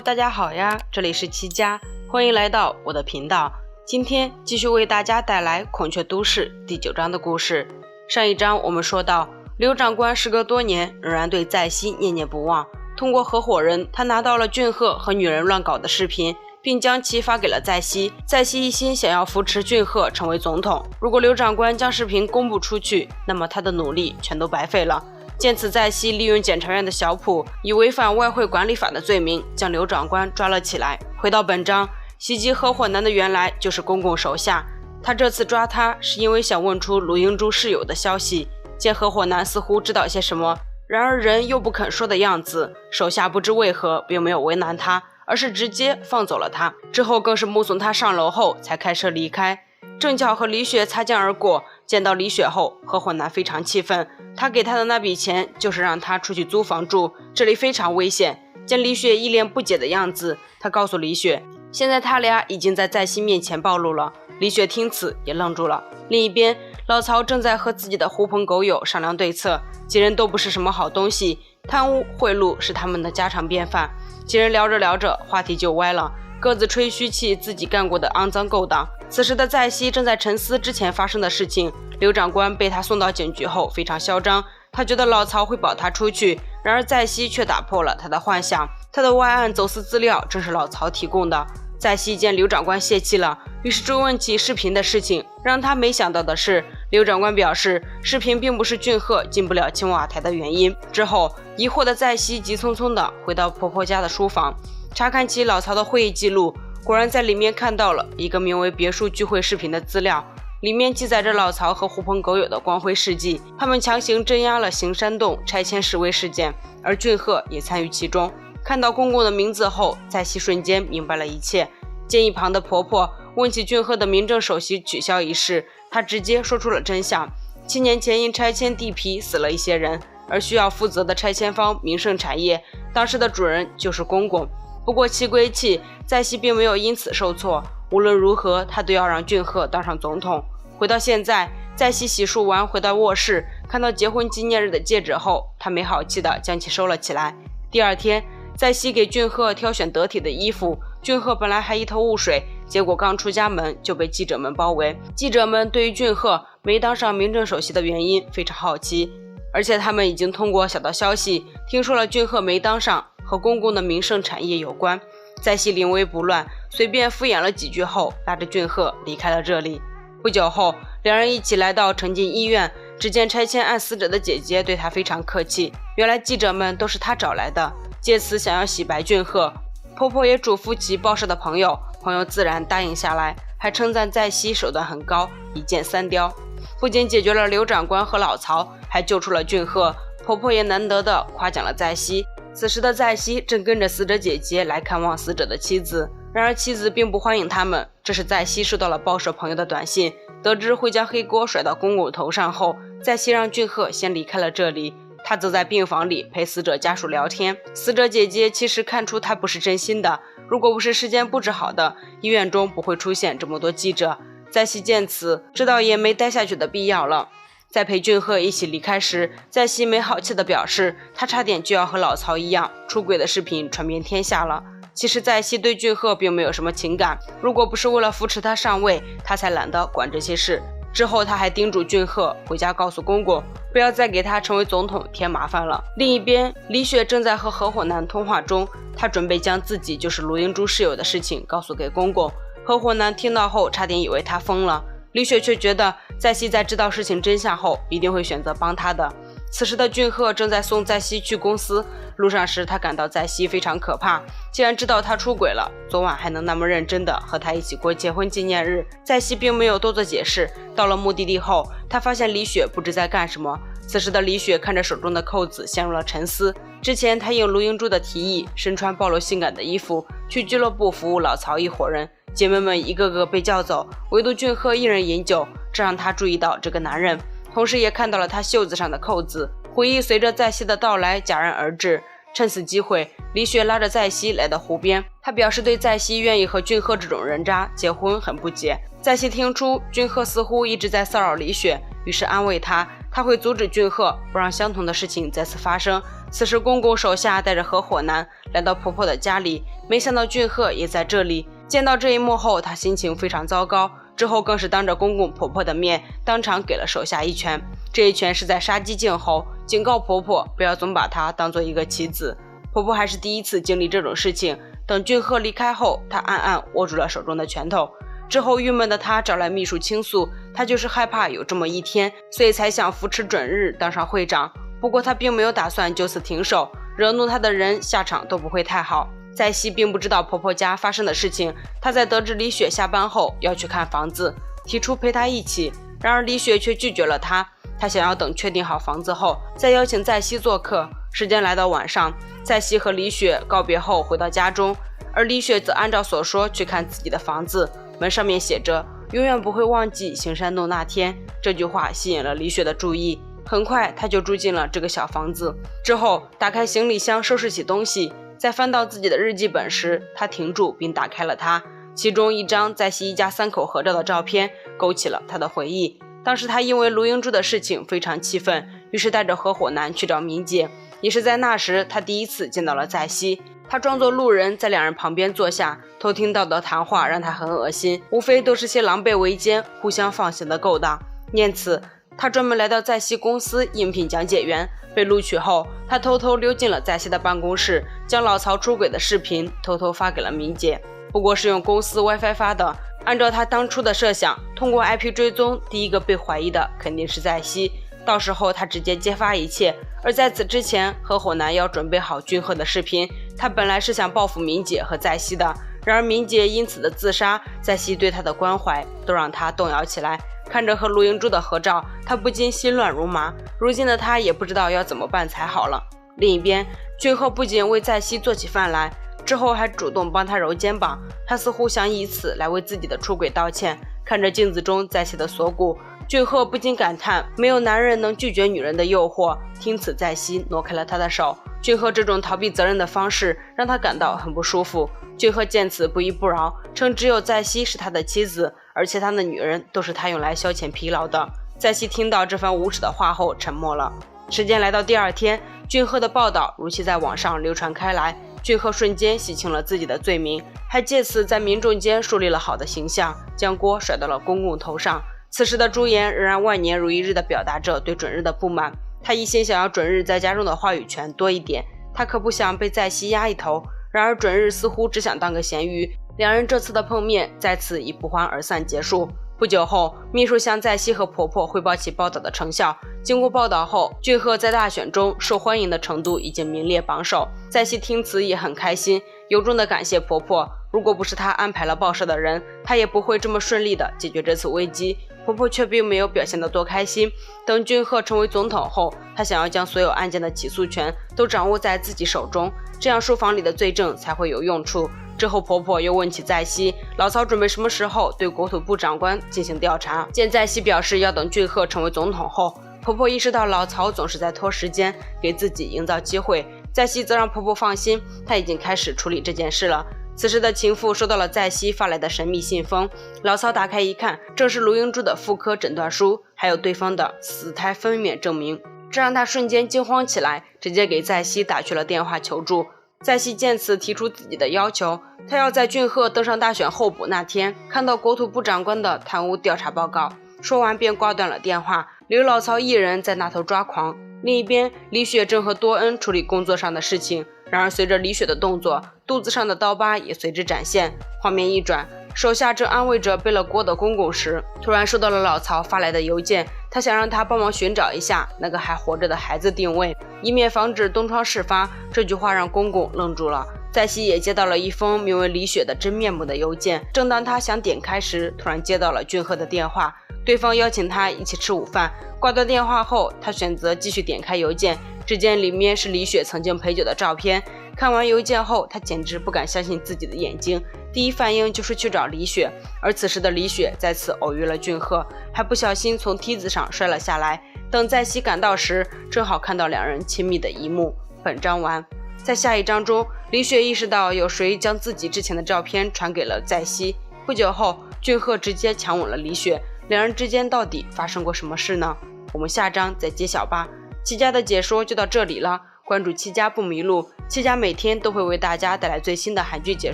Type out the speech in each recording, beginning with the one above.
大家好呀，这里是七家，欢迎来到我的频道。今天继续为大家带来《孔雀都市》第9章的故事。上一章我们说到，刘长官时隔多年仍然对在熙念念不忘，通过合伙人，他拿到了俊赫和女人乱搞的视频，并将其发给了在熙。在熙一心想要扶持俊赫成为总统，如果刘长官将视频公布出去，那么他的努力全都白费了。见此，在熙利用检察院的小谱，以违反外汇管理法的罪名将刘长官抓了起来。回到本章，袭击合伙男的原来就是公公手下，他这次抓他是因为想问出卢英珠室友的消息。见合伙男似乎知道些什么，然而人又不肯说的样子，手下不知为何并没有为难他，而是直接放走了他。之后更是目送他上楼后才开车离开。正巧和李雪擦肩而过，见到李雪后，合伙男非常气愤，他给他的那笔钱就是让他出去租房住，这里非常危险。见李雪一脸不解的样子，他告诉李雪，现在他俩已经在熙面前暴露了。李雪听此也愣住了。另一边，老曹正在和自己的狐朋狗友商量对策，几人都不是什么好东西，贪污贿赂是他们的家常便饭。几人聊着聊着，话题就歪了，各自吹嘘起自己干过的肮脏勾当。此时的在熙正在沉思之前发生的事情，刘长官被他送到警局后非常嚣张，他觉得老曹会保他出去，然而在熙却打破了他的幻想，他的外案走私资料正是老曹提供的。在熙见刘长官泄气了，于是追问起视频的事情。让他没想到的是，刘长官表示视频并不是俊赫进不了青瓦台的原因。之后疑惑的在熙急匆匆地回到婆婆家的书房，查看起老曹的会议记录，果然在里面看到了一个名为别墅聚会视频的资料，里面记载着老曹和狐朋狗友的光辉事迹，他们强行镇压了行山洞拆迁示威事件，而俊赫也参与其中。看到公公的名字后，在熙瞬间明白了一切。见一旁的婆婆问起俊赫的民政首席取消一事，她直接说出了真相。7年前因拆迁地皮死了一些人，而需要负责的拆迁方民盛产业，当时的主人就是公公。不过气归气，在熙并没有因此受挫，无论如何他都要让俊赫当上总统。回到现在，在熙洗漱完回到卧室，看到结婚纪念日的戒指后，他没好气地将其收了起来。第二天，在熙给俊赫挑选得体的衣服，俊赫本来还一头雾水，结果刚出家门就被记者们包围。记者们对于俊赫没当上民政首席的原因非常好奇，而且他们已经通过小道消息听说了俊赫没当上和公共的民生产业有关。在熙临危不乱，随便敷衍了几句后，拉着俊赫离开了这里。不久后，两人一起来到城进医院，只见拆迁案死者的姐姐对他非常客气，原来记者们都是他找来的，借此想要洗白俊赫。婆婆也嘱咐其报社的朋友，朋友自然答应下来，还称赞在熙手段很高，一箭三雕。不仅解决了刘长官和老曹，还救出了俊赫，婆婆也难得的夸奖了在熙。此时的在熙正跟着死者姐姐来看望死者的妻子，然而妻子并不欢迎他们。这是在熙收到了报社朋友的短信，得知会将黑锅甩到公公头上后，在熙让俊赫先离开了这里，他则在病房里陪死者家属聊天。死者姐姐其实看出他不是真心的，如果不是事先布置好的，医院中不会出现这么多记者。在熙见此，知道也没待下去的必要了。在陪俊赫一起离开时，在熙没好气地表示，他差点就要和老曹一样，出轨的视频传遍天下了。其实在熙对俊赫并没有什么情感，如果不是为了扶持他上位，他才懒得管这些事。之后他还叮嘱俊赫回家告诉公公，不要再给他成为总统添麻烦了。另一边，李雪正在和合伙男通话中，他准备将自己就是卢英珠室友的事情告诉给公公。合伙男听到后差点以为他疯了，李雪却觉得在熙在知道事情真相后一定会选择帮他的。此时的俊赫正在送在熙去公司，路上时他感到在熙非常可怕，既然知道他出轨了，昨晚还能那么认真的和他一起过结婚纪念日。在熙并没有多做解释，到了目的地后，他发现李雪不知在干什么。此时的李雪看着手中的扣子陷入了沉思。之前他应卢英珠的提议，身穿暴露性感的衣服去俱乐部服务老曹一伙人，姐妹们一个个被叫走，唯独俊赫一人饮酒，这让他注意到这个男人，同时也看到了他袖子上的扣子。回忆随着在熙的到来戛然而止。趁此机会，李雪拉着在熙来到湖边，他表示对在熙愿意和俊赫这种人渣结婚很不解。在熙听出俊赫似乎一直在骚扰李雪，于是安慰他他会阻止俊赫，不让相同的事情再次发生。此时公公手下带着合伙男来到婆婆的家里，没想到俊赫也在这里。见到这一幕后，他心情非常糟糕，之后更是当着公公婆婆的面当场给了手下一拳。这一拳是在杀鸡儆猴，警告婆婆不要总把她当做一个棋子。婆婆还是第一次经历这种事情，等俊赫离开后，她暗暗握住了手中的拳头。之后郁闷的她找来秘书倾诉，她就是害怕有这么一天，所以才想扶持准日当上会长。不过她并没有打算就此停手，惹怒她的人下场都不会太好。在熙并不知道婆婆家发生的事情，她在得知李雪下班后要去看房子，提出陪她一起，然而李雪却拒绝了她。她想要等确定好房子后再邀请在熙做客。时间来到晚上，在熙和李雪告别后回到家中，而李雪则按照所说去看自己的房子，门上面写着永远不会忘记行山洞那天。这句话吸引了李雪的注意，很快她就住进了这个小房子。之后打开行李箱收拾起东西，在翻到自己的日记本时，她停住并打开了它，其中一张在熙一家3口合照的照片勾起了她的回忆。当时她因为卢英珠的事情非常气愤，于是带着合伙男去找明姐。也是在那时，她第一次见到了在熙。她装作路人，在两人旁边坐下，偷听到的谈话让她很恶心，无非都是些狼狈为奸、互相放行的勾当。念此，她专门来到在熙公司应聘讲解员。被录取后，她偷偷溜进了在熙的办公室，将老曹出轨的视频偷偷发给了明姐，不过是用公司 WiFi 发的。按照她当初的设想，通过 IP 追踪，第一个被怀疑的肯定是在熙，到时候她直接揭发一切。而在此之前，合伙男要准备好俊赫的视频，他本来是想报复明姐和在熙的，然而明姐因此的自杀，在熙对她的关怀都让她动摇起来。看着和卢英珠的合照，她不禁心乱如麻，如今的她也不知道要怎么办才好了。另一边，俊赫不仅为在熙做起饭来，之后还主动帮她揉肩膀，他似乎想以此来为自己的出轨道歉。看着镜子中在熙的锁骨，俊赫不禁感叹，没有男人能拒绝女人的诱惑。听此，在熙挪开了他的手。俊赫这种逃避责任的方式让他感到很不舒服。俊赫见此不依不饶，称只有在熙是他的妻子，而且他的女人都是他用来消遣疲劳的。在熙听到这番无耻的话后沉默了。时间来到第二天，俊赫的报道如期在网上流传开来，俊赫瞬间洗清了自己的罪名，还借此在民众间树立了好的形象，将锅甩到了公公头上。此时的朱颜仍然万年如一日地表达着对准日的不满，他一心想要准日在家中的话语权多一点，他可不想被在熙压一头。然而准日似乎只想当个咸鱼，两人这次的碰面在此以不欢而散结束。不久后，秘书向在熙和婆婆汇报起报道的成效。经过报道后，俊赫在大选中受欢迎的程度已经名列榜首。在熙听此也很开心，由衷地感谢婆婆，如果不是她安排了报社的人，她也不会这么顺利地解决这次危机。婆婆却并没有表现得多开心。等俊赫成为总统后，她想要将所有案件的起诉权都掌握在自己手中，这样书房里的罪证才会有用处。之后婆婆又问起在熙，老曹准备什么时候对国土部长官进行调查。见在熙表示要等俊赫成为总统后，婆婆意识到老曹总是在拖时间，给自己营造机会。在熙则让婆婆放心，她已经开始处理这件事了。此时的情妇收到了在熙发来的神秘信封，老曹打开一看，正是卢英珠的妇科诊断书，还有对方的死胎分娩证明，这让他瞬间惊慌起来，直接给在熙打去了电话求助。在熙见此提出自己的要求，他要在俊赫登上大选候补那天看到国土部长官的贪污调查报告。说完便挂断了电话，留老曹一人在那头抓狂。另一边，李雪正和多恩处理工作上的事情，然而随着李雪的动作，肚子上的刀疤也随之展现。画面一转，手下正安慰着背了锅的公公时，突然收到了老曹发来的邮件，他想让他帮忙寻找一下那个还活着的孩子定位，以免防止东窗事发。这句话让公公愣住了。在熙也接到了一封名为李雪的真面目的邮件，正当他想点开时，突然接到了俊赫的电话，对方邀请他一起吃午饭。挂断电话后，他选择继续点开邮件，只见里面是李雪曾经陪酒的照片。看完邮件后，他简直不敢相信自己的眼睛，第一反应就是去找李雪。而此时的李雪再次偶遇了俊赫，还不小心从梯子上摔了下来。等在熙赶到时，正好看到两人亲密的一幕。本章完。在下一章中，李雪意识到有谁将自己之前的照片传给了在熙。不久后，俊赫直接强吻了李雪，两人之间到底发生过什么事呢？我们下章再揭晓吧。七家的解说就到这里了，关注七家不迷路，七家每天都会为大家带来最新的韩剧解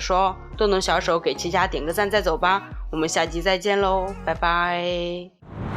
说哦，动动小手给七家点个赞再走吧。我们下集再见喽，拜拜。